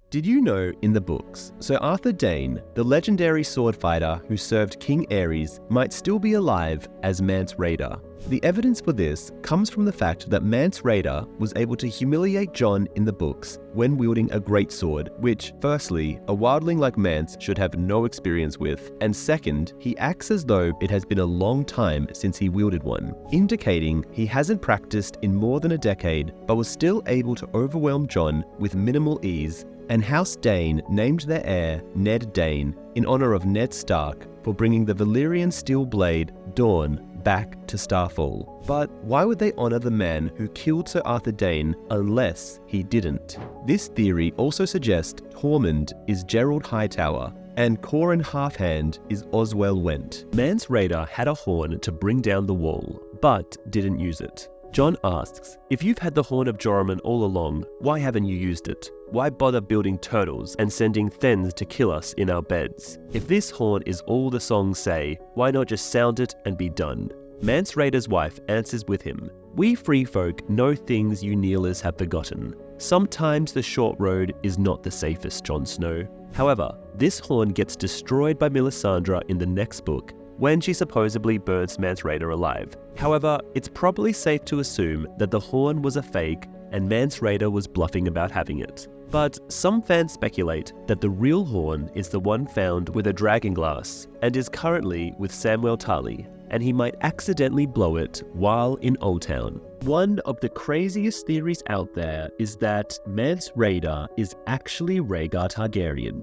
Did you know in the books, Sir Arthur Dayne, the legendary sword fighter who served King Aerys, might still be alive as Mance Rayder? The evidence for this comes from the fact that Mance Rayder was able to humiliate Jon in the books when wielding a greatsword, which, firstly, a wildling like Mance should have no experience with, and second, he acts as though it has been a long time since he wielded one, indicating he hasn't practiced in more than a decade but was still able to overwhelm Jon with minimal ease. And House Dayne named their heir Ned Dayne in honor of Ned Stark for bringing the Valyrian steel blade, Dawn, back to Starfall. But why would they honor the man who killed Sir Arthur Dayne unless he didn't? This theory also suggests Tormund is Gerald Hightower and Qhorin Halfhand is Oswell Went. Mance Rayder had a horn to bring down the wall, but didn't use it. Jon asks, if you've had the Horn of Joramun all along, why haven't you used it? Why bother building turtles and sending Thenns to kill us in our beds? If this horn is all the songs say, why not just sound it and be done? Mance Rayder's wife answers with him, we free folk know things you kneelers have forgotten. Sometimes the short road is not the safest, Jon Snow. However, this horn gets destroyed by Melisandre in the next book, when she supposedly burns Mance Rayder alive. However, it's probably safe to assume that the horn was a fake and Mance Rayder was bluffing about having it. But some fans speculate that the real horn is the one found with a dragonglass and is currently with Samwell Tarly, and he might accidentally blow it while in Old Town. One of the craziest theories out there is that Mance Rayder is actually Rhaegar Targaryen.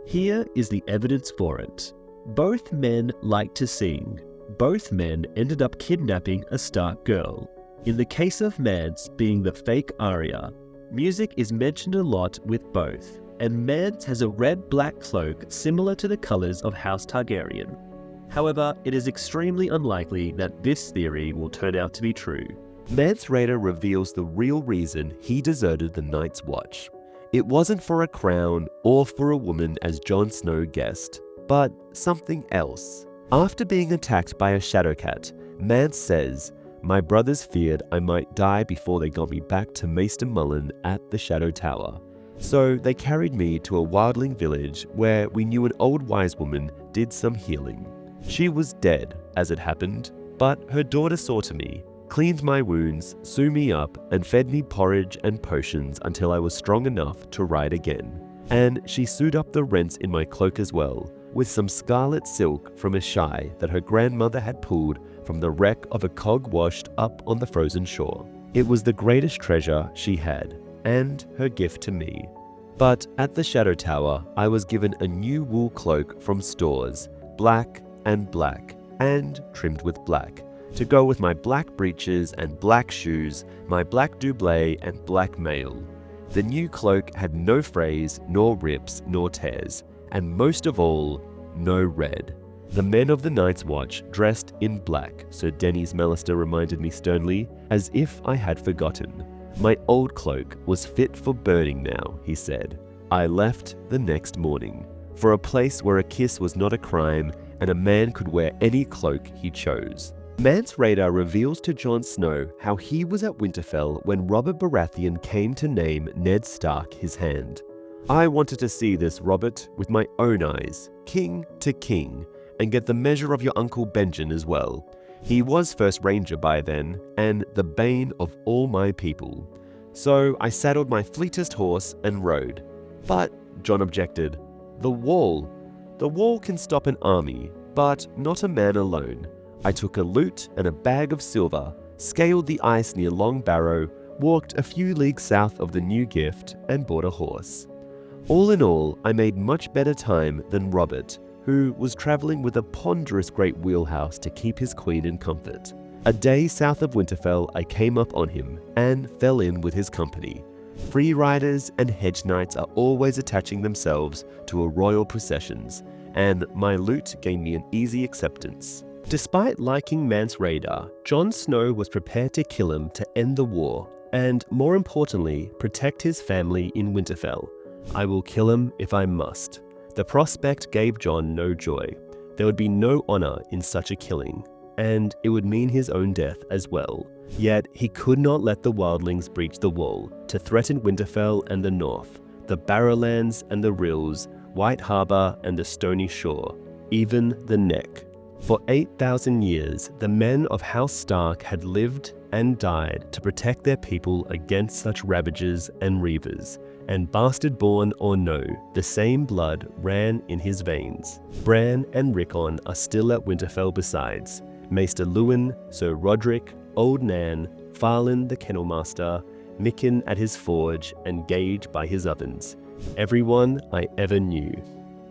Here is the evidence for it. Both men like to sing. Both men ended up kidnapping a Stark girl. In the case of Mance being the fake Arya, music is mentioned a lot with both, and Mance has a red-black cloak similar to the colors of House Targaryen. However, it is extremely unlikely that this theory will turn out to be true. Mance Rayder reveals the real reason he deserted the Night's Watch. It wasn't for a crown or for a woman as Jon Snow guessed, but something else. After being attacked by a Shadowcat, Mance says, my brothers feared I might die before they got me back to Maester Mullen at the Shadow Tower. So they carried me to a wildling village where we knew an old wise woman did some healing. She was dead, as it happened, but her daughter saw to me, cleaned my wounds, sewed me up, and fed me porridge and potions until I was strong enough to ride again. And she sewed up the rents in my cloak as well, with some scarlet silk from a shy that her grandmother had pulled from the wreck of a cog washed up on the frozen shore. It was the greatest treasure she had, and her gift to me. But at the Shadow Tower, I was given a new wool cloak from stores, black, and trimmed with black, to go with my black breeches and black shoes, my black doublet and black mail. The new cloak had no frays, nor rips, nor tears, and most of all, no red. The men of the Night's Watch dressed in black, Sir Denys Mallister reminded me sternly, as if I had forgotten. My old cloak was fit for burning now, he said. I left the next morning, for a place where a kiss was not a crime and a man could wear any cloak he chose. Mance Rayder reveals to Jon Snow how he was at Winterfell when Robert Baratheon came to name Ned Stark his hand. I wanted to see this, Robert, with my own eyes, king to king, and get the measure of your Uncle Benjen as well. He was First Ranger by then, and the bane of all my people. So I saddled my fleetest horse and rode. But, Jon objected, the wall. The wall can stop an army, but not a man alone. I took a lute and a bag of silver, scaled the ice near Long Barrow, walked a few leagues south of the New Gift, and bought a horse. All in all, I made much better time than Robert, who was traveling with a ponderous great wheelhouse to keep his queen in comfort. A day south of Winterfell, I came up on him and fell in with his company. Free riders and hedge knights are always attaching themselves to a royal processions, and my lute gained me an easy acceptance. Despite liking Mance Rayder, Jon Snow was prepared to kill him to end the war, and more importantly, protect his family in Winterfell. I will kill him if I must. The prospect gave Jon no joy. There would be no honor in such a killing, and it would mean his own death as well. Yet he could not let the Wildlings breach the wall to threaten Winterfell and the North. the Barrowlands and the Rills, White Harbour and the Stony Shore, even the Neck. For 8,000 years, the men of House Stark had lived and died to protect their people against such ravages and reavers, and bastard-born or no, the same blood ran in his veins. Bran and Rickon are still at Winterfell besides, Maester Luwin, Sir Roderick, Old Nan, Farlan the Kennelmaster, Mikken at his forge, and Gage by his ovens. Everyone I ever knew.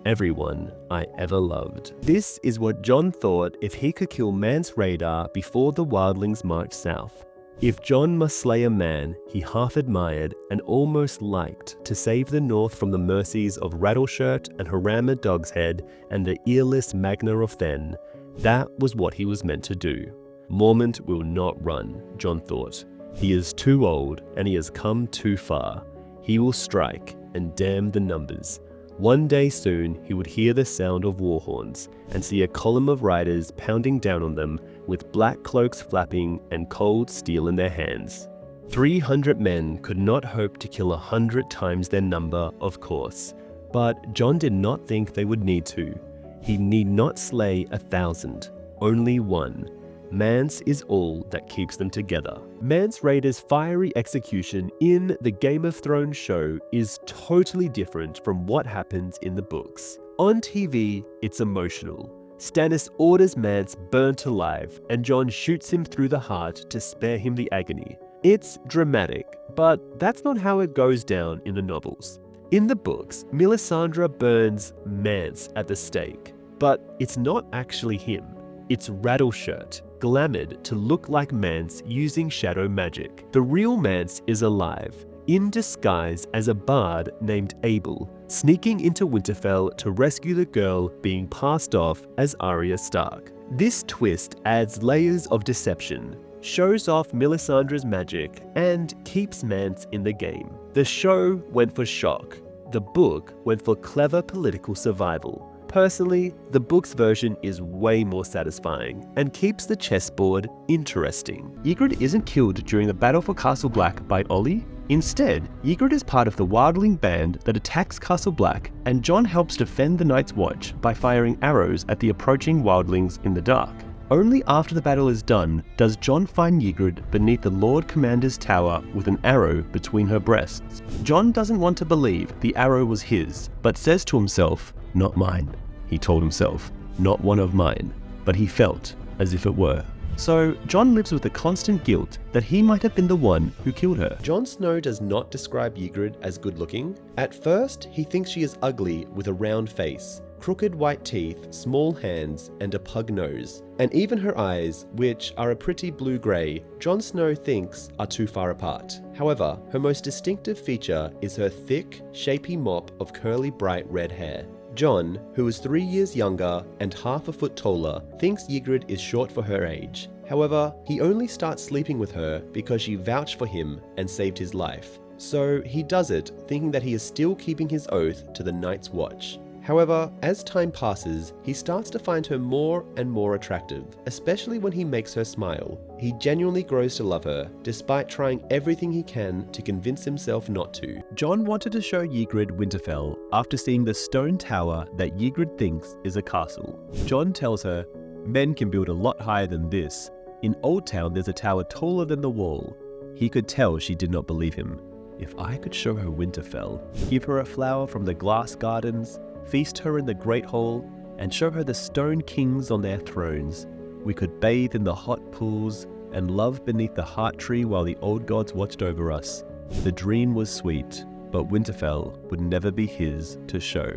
Everyone I ever loved. This is what Jon thought if he could kill Mance Rayder before the Wildlings marched south. If Jon must slay a man he half admired and almost liked to save the North from the mercies of Rattleshirt and Harama Dogshead and the earless Magna of Then, that was what he was meant to do. Mormont will not run, Jon thought. He is too old and he has come too far. He will strike, and damn the numbers. One day soon he would hear the sound of war horns and see a column of riders pounding down on them with black cloaks flapping and cold steel in their hands. 300 men could not hope to kill 100 times their number, of course, but Jon did not think they would need to. He need not slay 1,000, only one. Mance is all that keeps them together. Mance Rayder's fiery execution in the Game of Thrones show is totally different from what happens in the books. On TV, it's emotional. Stannis orders Mance burnt alive, and Jon shoots him through the heart to spare him the agony. It's dramatic, but that's not how it goes down in the novels. In the books, Melisandre burns Mance at the stake, but it's not actually him. It's Rattleshirt, glamoured to look like Mance using shadow magic. The real Mance is alive, in disguise as a bard named Abel, sneaking into Winterfell to rescue the girl being passed off as Arya Stark. This twist adds layers of deception, shows off Melisandre's magic, and keeps Mance in the game. The show went for shock. The book went for clever political survival. Personally, the book's version is way more satisfying and keeps the chessboard interesting. Ygritte isn't killed during the battle for Castle Black by Olly. Instead, Ygritte is part of the Wildling band that attacks Castle Black, and Jon helps defend the Night's Watch by firing arrows at the approaching Wildlings in the dark. Only after the battle is done does Jon find Ygritte beneath the Lord Commander's tower with an arrow between her breasts. Jon doesn't want to believe the arrow was his, but says to himself, "Not mine," he told himself, "not one of mine," but he felt as if it were. So Jon lives with the constant guilt that he might have been the one who killed her. Jon Snow does not describe Ygritte as good looking. At first, he thinks she is ugly with a round face, crooked white teeth, small hands, and a pug nose. And even her eyes, which are a pretty blue-grey, Jon Snow thinks are too far apart. However, her most distinctive feature is her thick, shapy mop of curly bright red hair. Jon, who is 3 years younger and half a foot taller, thinks Ygritte is short for her age. However, he only starts sleeping with her because she vouched for him and saved his life. So he does it thinking that he is still keeping his oath to the Night's Watch. However, as time passes, he starts to find her more and more attractive, especially when he makes her smile. He genuinely grows to love her, despite trying everything he can to convince himself not to. Jon wanted to show Ygritte Winterfell after seeing the stone tower that Ygritte thinks is a castle. Jon tells her, "Men can build a lot higher than this. In Old Town there's a tower taller than the wall." He could tell she did not believe him. If I could show her Winterfell, give her a flower from the glass gardens, feast her in the Great Hall, and show her the stone kings on their thrones, we could bathe in the hot pools and love beneath the heart tree while the old gods watched over us. The dream was sweet, but Winterfell would never be his to show.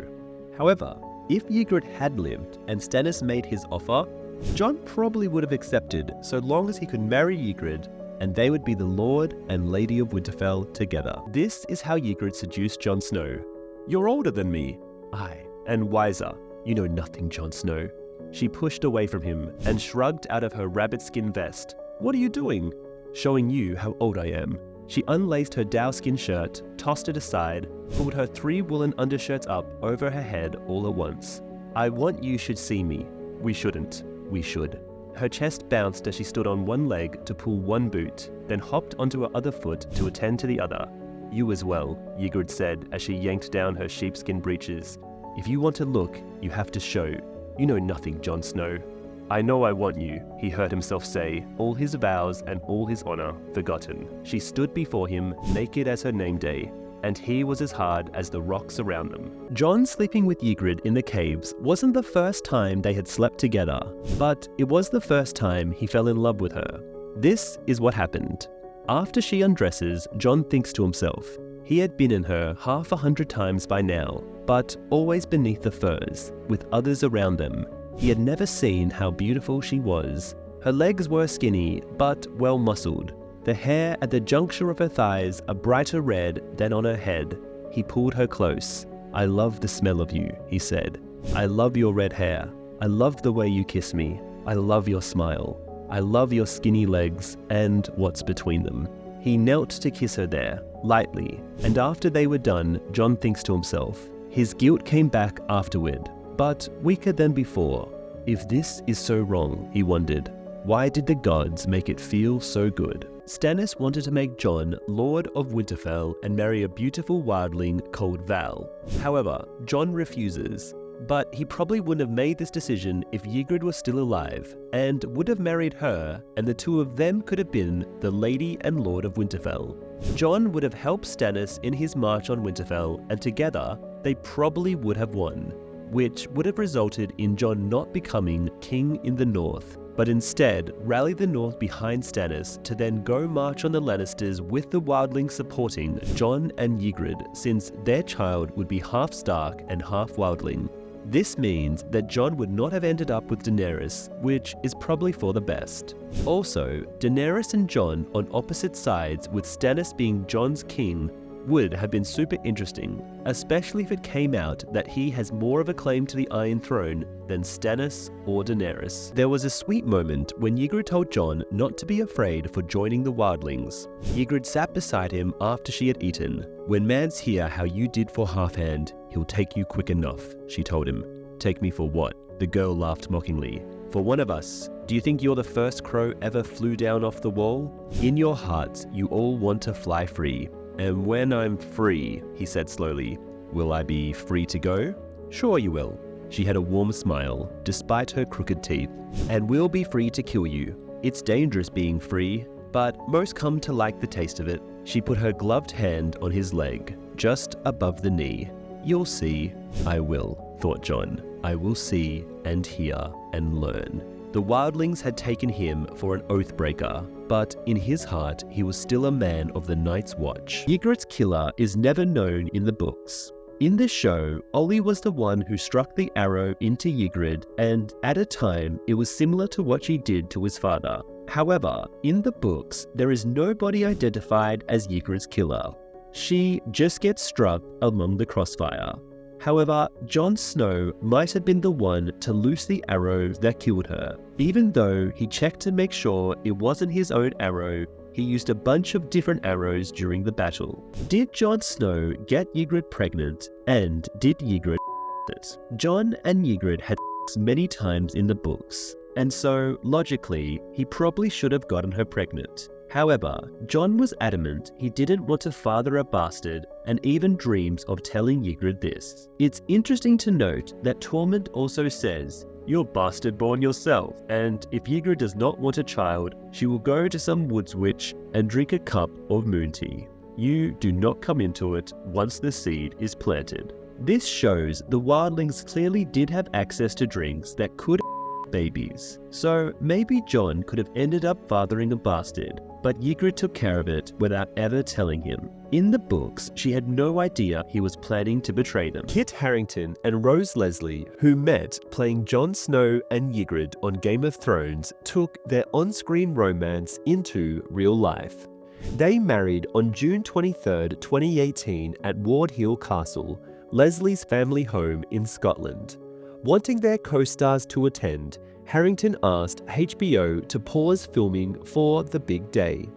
However, if Ygritte had lived and Stannis made his offer, Jon probably would have accepted so long as he could marry Ygritte and they would be the Lord and Lady of Winterfell together. This is how Ygritte seduced Jon Snow. "You're older than me." "Aye, and wiser. You know nothing, Jon Snow." She pushed away from him and shrugged out of her rabbit-skin vest. "What are you doing?" "Showing you how old I am." She unlaced her dowskin shirt, tossed it aside, pulled her 3 woolen undershirts up over her head all at once. "I want you should see me." "We shouldn't." "We should." Her chest bounced as she stood on one leg to pull one boot, then hopped onto her other foot to attend to the other. You as well, Ygritte said as she yanked down her sheepskin breeches. If you want to look, you have to show. You know nothing, Jon Snow. I know I want you, he heard himself say, all his vows and all his honor forgotten. She stood before him, naked as her name day, and he was as hard as the rocks around them. Jon sleeping with Ygritte in the caves wasn't the first time they had slept together, but it was the first time he fell in love with her. This is what happened. After she undresses, Jon thinks to himself. He had been in her 100 times by now, but always beneath the furs, with others around them. He had never seen how beautiful she was. Her legs were skinny, but well muscled. The hair at the juncture of her thighs a brighter red than on her head. He pulled her close. I love the smell of you, he said. I love your red hair. I love the way you kiss me. I love your smile. I love your skinny legs and what's between them. He knelt to kiss her there, lightly, and after they were done, Jon thinks to himself. His guilt came back afterward, but weaker than before. If this is so wrong, he wondered, why did the gods make it feel so good? Stannis wanted to make Jon Lord of Winterfell and marry a beautiful wildling called Val. However, Jon refuses. But he probably wouldn't have made this decision if Ygritte was still alive, and would have married her, and the two of them could have been the Lady and Lord of Winterfell. Jon would have helped Stannis in his march on Winterfell, and together, they probably would have won, which would have resulted in Jon not becoming king in the north, but instead rally the north behind Stannis to then go march on the Lannisters with the Wildlings supporting Jon and Ygritte, since their child would be half Stark and half Wildling. This means that Jon would not have ended up with Daenerys, which is probably for the best. Also, Daenerys and Jon on opposite sides, with Stannis being Jon's king, would have been super interesting, especially if it came out that he has more of a claim to the Iron Throne than Stannis or Daenerys. There was a sweet moment when Ygritte told Jon not to be afraid for joining the Wildlings. Ygritte sat beside him after she had eaten. When Mance hear how you did for Halfhand, he'll take you quick enough, she told him. Take me for what? The girl laughed mockingly. For one of us. Do you think you're the first crow ever flew down off the wall? In your hearts, you all want to fly free. And when I'm free, he said slowly, will I be free to go? Sure you will. She had a warm smile, despite her crooked teeth. And we'll be free to kill you. It's dangerous being free, but most come to like the taste of it. She put her gloved hand on his leg, just above the knee. You'll see. I will, thought Jon. I will see and hear and learn. The Wildlings had taken him for an oathbreaker, but in his heart he was still a man of the Night's Watch. Ygritte's killer is never known in the books. In this show, Olly was the one who struck the arrow into Ygritte, and at a time it was similar to what she did to his father. However, in the books, there is nobody identified as Ygritte's killer. She just gets struck among the crossfire. However, Jon Snow might have been the one to loose the arrow that killed her. Even though he checked to make sure it wasn't his own arrow, he used a bunch of different arrows during the battle. Did Jon Snow get Ygritte pregnant, and did Ygritte it? Jon and Ygritte had many times in the books, and so, logically, he probably should have gotten her pregnant. However, Jon was adamant he didn't want to father a bastard and even dreams of telling Ygritte this. It's interesting to note that Tormund also says, "You're bastard born yourself, and if Ygritte does not want a child, she will go to some woods witch and drink a cup of moon tea. You do not come into it once the seed is planted." This shows the Wildlings clearly did have access to drinks that could babies. So maybe Jon could have ended up fathering a bastard, but Ygritte took care of it without ever telling him. In the books, she had no idea he was planning to betray them. Kit Harington and Rose Leslie, who met playing Jon Snow and Ygritte on Game of Thrones, took their on-screen romance into real life. They married on June 23, 2018 at Ward Hill Castle, Leslie's family home in Scotland. Wanting their co-stars to attend, Harington asked HBO to pause filming for the big day.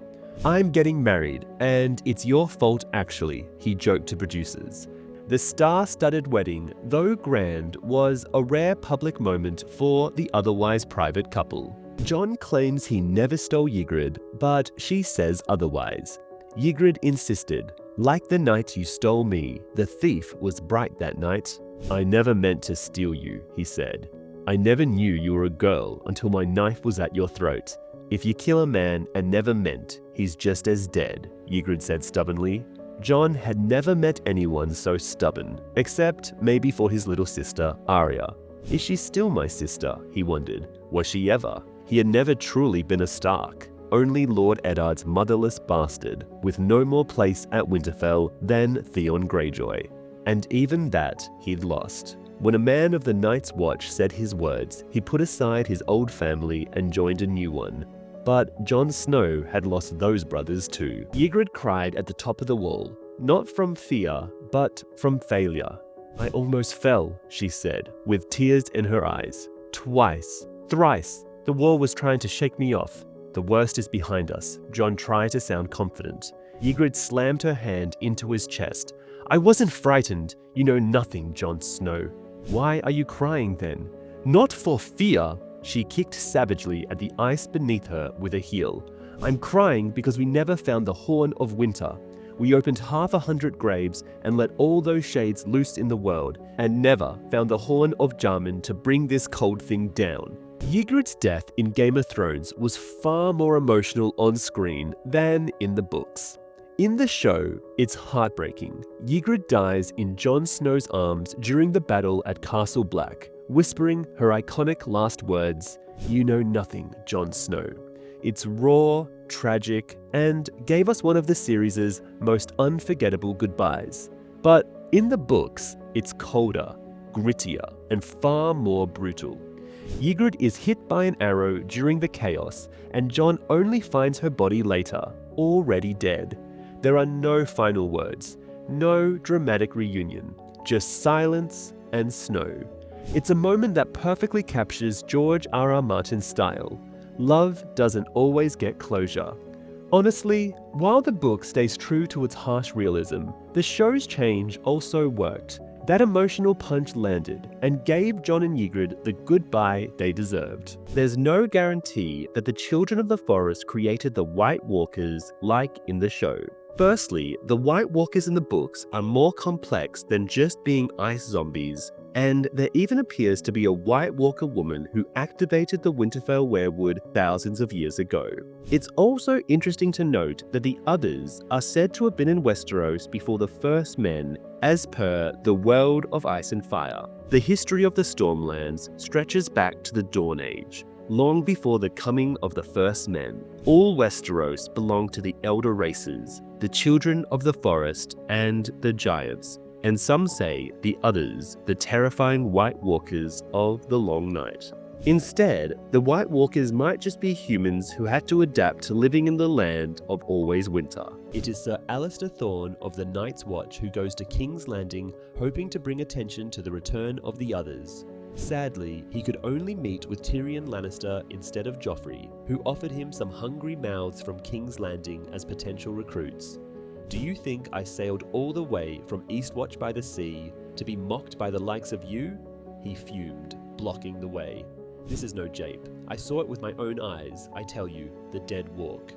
"I'm getting married, and it's your fault actually," he joked to producers. The star-studded wedding, though grand, was a rare public moment for the otherwise private couple. Jon claims he never stole Ygritte, but she says otherwise. Ygritte insisted, Like the night you stole me, the thief was bright that night. I never meant to steal you, he said. I never knew you were a girl until my knife was at your throat. If you kill a man and never meant, he's just as dead, Ygritte said stubbornly. Jon had never met anyone so stubborn, except maybe for his little sister, Arya. Is she still my sister? He wondered. Was she ever? He had never truly been a Stark. Only Lord Eddard's motherless bastard, with no more place at Winterfell than Theon Greyjoy. And even that he'd lost. When a man of the Night's Watch said his words, he put aside his old family and joined a new one. But Jon Snow had lost those brothers too. Ygritte cried at the top of the wall, not from fear, but from failure. I almost fell, she said, with tears in her eyes. Twice, thrice, the wall was trying to shake me off. The worst is behind us, Jon tried to sound confident. Ygritte slammed her hand into his chest. I wasn't frightened. You know nothing, Jon Snow. Why are you crying then? Not for fear. She kicked savagely at the ice beneath her with a heel. I'm crying because we never found the Horn of Winter. We opened 100 graves and let all those shades loose in the world, and never found the Horn of Jarmen to bring this cold thing down. Ygritte's death in Game of Thrones was far more emotional on screen than in the books. In the show, it's heartbreaking. Ygritte dies in Jon Snow's arms during the battle at Castle Black, whispering her iconic last words, "You know nothing, Jon Snow." It's raw, tragic, and gave us one of the series' most unforgettable goodbyes. But in the books, it's colder, grittier, and far more brutal. Ygritte is hit by an arrow during the chaos, and Jon only finds her body later, already dead. There are no final words, no dramatic reunion, just silence and snow. It's a moment that perfectly captures George R.R. Martin's style. Love doesn't always get closure. Honestly, while the book stays true to its harsh realism, the show's change also worked. That emotional punch landed and gave Jon and Ygritte the goodbye they deserved. There's no guarantee that the Children of the Forest created the White Walkers like in the show. Firstly, the White Walkers in the books are more complex than just being ice zombies, and there even appears to be a White Walker woman who activated the Winterfell weirwood thousands of years ago. It's also interesting to note that the others are said to have been in Westeros before the first men, as per the World of Ice and Fire. The history of the Stormlands stretches back to the Dawn Age, long before the coming of the first men. All Westeros belonged to the elder races, the Children of the Forest and the Giants, and some say the others, the terrifying White Walkers of the Long Night. Instead, the White Walkers might just be humans who had to adapt to living in the land of always winter. It is Sir Alistair Thorne of the Night's Watch who goes to King's Landing hoping to bring attention to the return of the others. Sadly, he could only meet with Tyrion Lannister instead of Joffrey, who offered him some hungry mouths from King's Landing as potential recruits. Do you think I sailed all the way from Eastwatch by the Sea to be mocked by the likes of you? He fumed, blocking the way. This is no jape. I saw it with my own eyes, I tell you, the dead walk.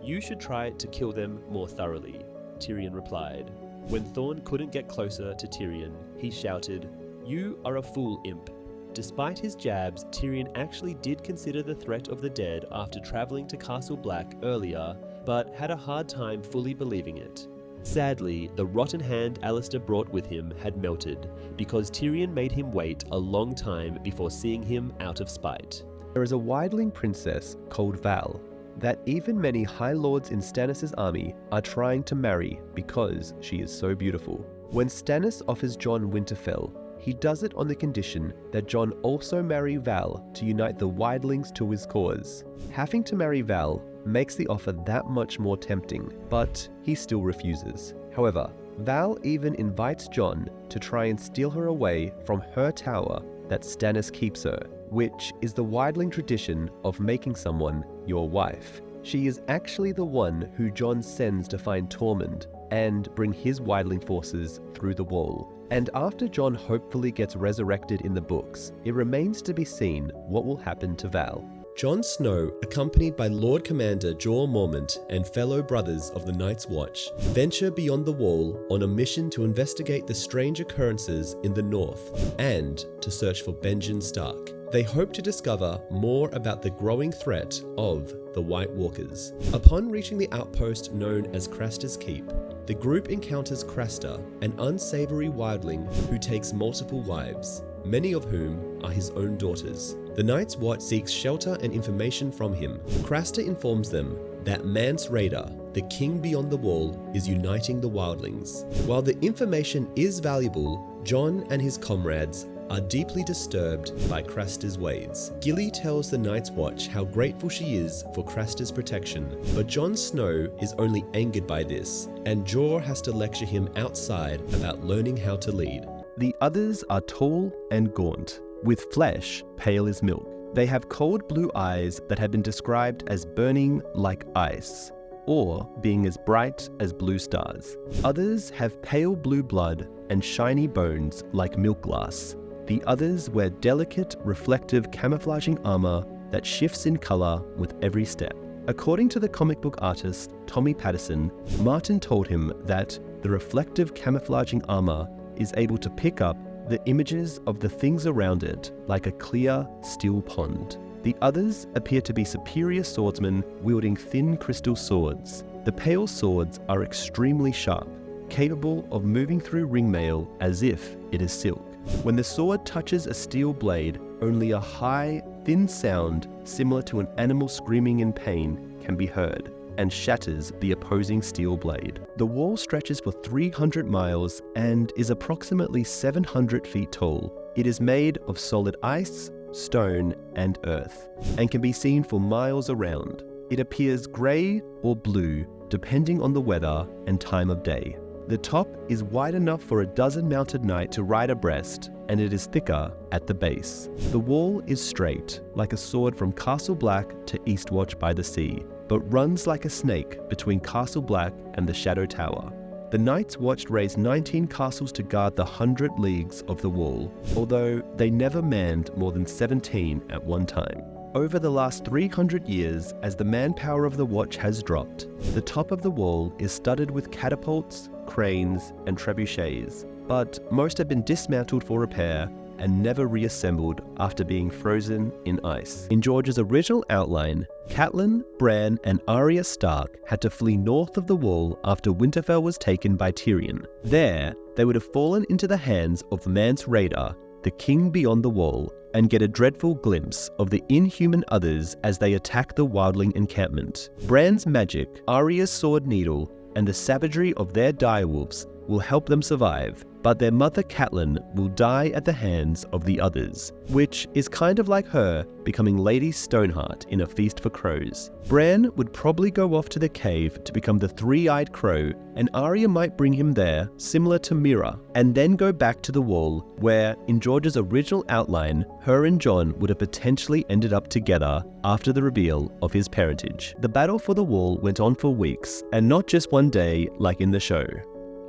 You should try to kill them more thoroughly, Tyrion replied. When Thorne couldn't get closer to Tyrion, he shouted, "You are a fool, imp." Despite his jabs, Tyrion actually did consider the threat of the dead after traveling to Castle Black earlier, but had a hard time fully believing it. Sadly, the rotten hand Alistair brought with him had melted, because Tyrion made him wait a long time before seeing him out of spite. There is a Wildling princess called Val that even many High Lords in Stannis' army are trying to marry because she is so beautiful. When Stannis offers Jon Winterfell, he does it on the condition that Jon also marry Val to unite the Wildlings to his cause. Having to marry Val makes the offer that much more tempting, but he still refuses. However, Val even invites Jon to try and steal her away from her tower that Stannis keeps her, which is the Wildling tradition of making someone your wife. She is actually the one who Jon sends to find Tormund and bring his Wildling forces through the wall. And after Jon hopefully gets resurrected in the books, it remains to be seen what will happen to Val. Jon Snow, accompanied by Lord Commander Jorah Mormont and fellow brothers of the Night's Watch, venture beyond the Wall on a mission to investigate the strange occurrences in the north and to search for Benjen Stark. They hope to discover more about the growing threat of the White Walkers. Upon reaching the outpost known as Craster's Keep, the group encounters Craster, an unsavory wildling who takes multiple wives, many of whom are his own daughters. The Night's Watch seeks shelter and information from him. Craster informs them that Mance Rayder, the king beyond the wall, is uniting the Wildlings. While the information is valuable, Jon and his comrades are deeply disturbed by Craster's ways. Gilly tells the Night's Watch how grateful she is for Craster's protection, but Jon Snow is only angered by this, and Jorah has to lecture him outside about learning how to lead. The others are tall and gaunt, with flesh pale as milk. They have cold blue eyes that have been described as burning like ice, or being as bright as blue stars. Others have pale blue blood and shiny bones like milk glass. The others wear delicate, reflective camouflaging armor that shifts in color with every step. According to the comic book artist Tommy Patterson, Martin told him that the reflective camouflaging armor is able to pick up the images of the things around it like a clear, still pond. The others appear to be superior swordsmen wielding thin crystal swords. The pale swords are extremely sharp, capable of moving through ringmail as if it is silk. When the sword touches a steel blade, only a high, thin sound similar to an animal screaming in pain can be heard, and shatters the opposing steel blade. The wall stretches for 300 miles and is approximately 700 feet tall. It is made of solid ice, stone, and earth, and can be seen for miles around. It appears grey or blue, depending on the weather and time of day. The top is wide enough for a dozen mounted knights to ride abreast, and it is thicker at the base. The wall is straight, like a sword from Castle Black to Eastwatch by the Sea, but runs like a snake between Castle Black and the Shadow Tower. The Night's Watch raised 19 castles to guard the 100 leagues of the wall, although they never manned more than 17 at one time. Over the last 300 years, as the manpower of the watch has dropped, the top of the wall is studded with catapults, cranes, and trebuchets, but most have been dismantled for repair and never reassembled after being frozen in ice. In George's original outline, Catelyn, Bran, and Arya Stark had to flee north of the wall after Winterfell was taken by Tyrion. There, they would have fallen into the hands of Mance Rayder, the king beyond the wall, and get a dreadful glimpse of the inhuman others as they attack the Wildling encampment. Bran's magic, Arya's sword needle, and the savagery of their direwolves will help them survive, but their mother Catelyn will die at the hands of the others, which is kind of like her becoming Lady Stoneheart in A Feast for Crows. Bran would probably go off to the cave to become the Three-Eyed Crow, and Arya might bring him there, similar to Mira, and then go back to the wall, where, in George's original outline, her and Jon would have potentially ended up together after the reveal of his parentage. The battle for the wall went on for weeks, and not just one day like in the show.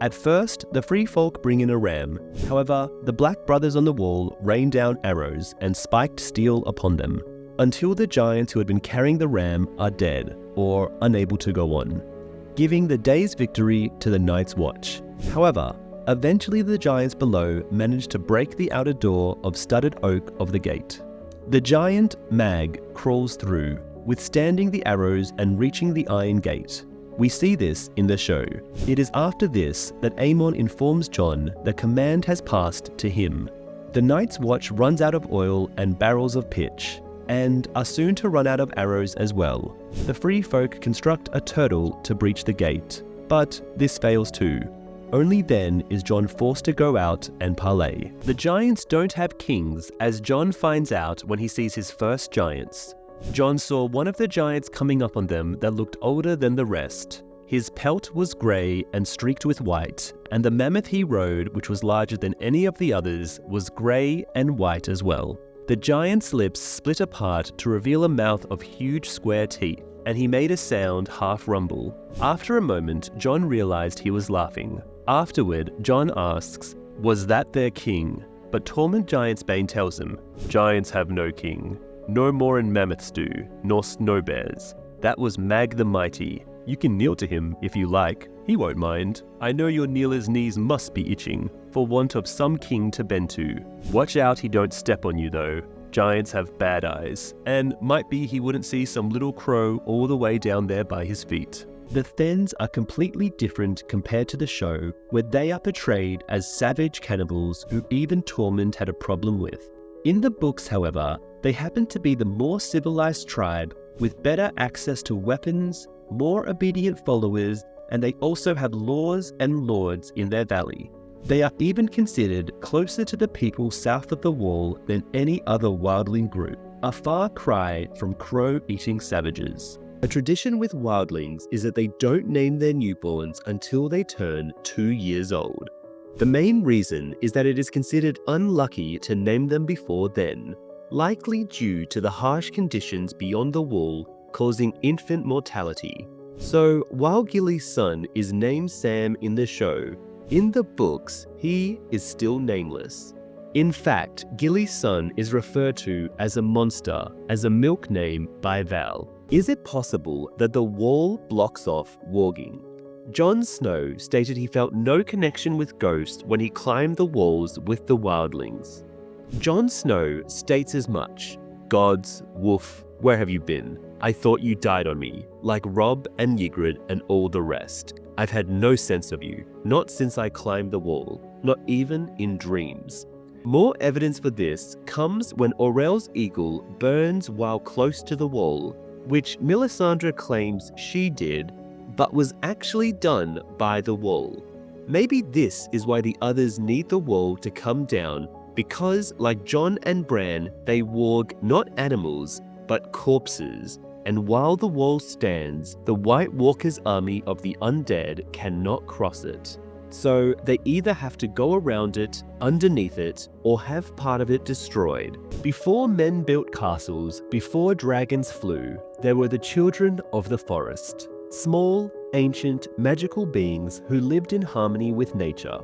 At first, the free folk bring in a ram. However, the Black Brothers on the wall rain down arrows and spiked steel upon them, until the giants who had been carrying the ram are dead or unable to go on, giving the day's victory to the Night's Watch. However, eventually the giants below manage to break the outer door of studded oak of the gate. The giant Mag crawls through, withstanding the arrows and reaching the iron gate. We see this in the show. It is after this that Aemon informs Jon that command has passed to him. The Night's Watch runs out of oil and barrels of pitch, and are soon to run out of arrows as well. The free folk construct a turtle to breach the gate, but this fails too. Only then is Jon forced to go out and parley. The giants don't have kings, as Jon finds out when he sees his first giants. Jon saw one of the giants coming up on them that looked older than the rest. His pelt was grey and streaked with white, and the mammoth he rode, which was larger than any of the others, was grey and white as well. The giant's lips split apart to reveal a mouth of huge square teeth, and he made a sound half rumble. After a moment, Jon realized he was laughing. Afterward, Jon asks, "Was that their king?" But Tormund Giantsbane tells him, "Giants have no king." No more in mammoth stew, nor snow bears. That was Mag the Mighty. You can kneel to him if you like, he won't mind. I know your kneeler's knees must be itching, for want of some king to bend to. Watch out he don't step on you though. Giants have bad eyes, and might be he wouldn't see some little crow all the way down there by his feet. The Thenns are completely different compared to the show, where they are portrayed as savage cannibals who even Tormund had a problem with. In the books, however, they happen to be the more civilized tribe with better access to weapons, more obedient followers, and they also have laws and lords in their valley. They are even considered closer to the people south of the Wall than any other wildling group, a far cry from crow-eating savages. A tradition with wildlings is that they don't name their newborns until they turn 2 years old. The main reason is that it is considered unlucky to name them before then, likely due to the harsh conditions beyond the Wall causing infant mortality. So while Gilly's son is named Sam in the show, in the books he is still nameless. In fact, Gilly's son is referred to as a monster, as a milk name by Val. Is it possible that the Wall blocks off warging? Jon Snow stated he felt no connection with ghosts when he climbed the walls with the Wildlings. Jon Snow states as much. Gods, woof, where have you been? I thought you died on me, like Robb and Ygritte and all the rest. I've had no sense of you, not since I climbed the wall, not even in dreams. More evidence for this comes when Orell's eagle burns while close to the wall, which Melisandre claims she did, but was actually done by the wall. Maybe this is why the others need the wall to come down, because like Jon and Bran, they warg not animals, but corpses. And while the wall stands, the White Walker's army of the undead cannot cross it. So they either have to go around it, underneath it, or have part of it destroyed. Before men built castles, before dragons flew, there were the children of the forest. Small, ancient, magical beings who lived in harmony with nature.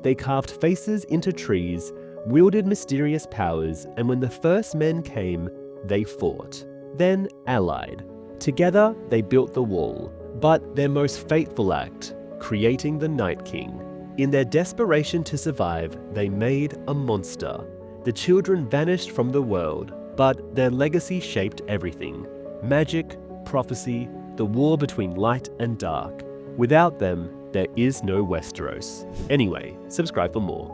They carved faces into trees, wielded mysterious powers, and when the first men came, they fought. Then allied. Together, they built the wall. But their most fateful act, creating the Night King. In their desperation to survive, they made a monster. The children vanished from the world, but their legacy shaped everything. Magic, prophecy, the war between light and dark. Without them, there is no Westeros. Anyway, subscribe for more.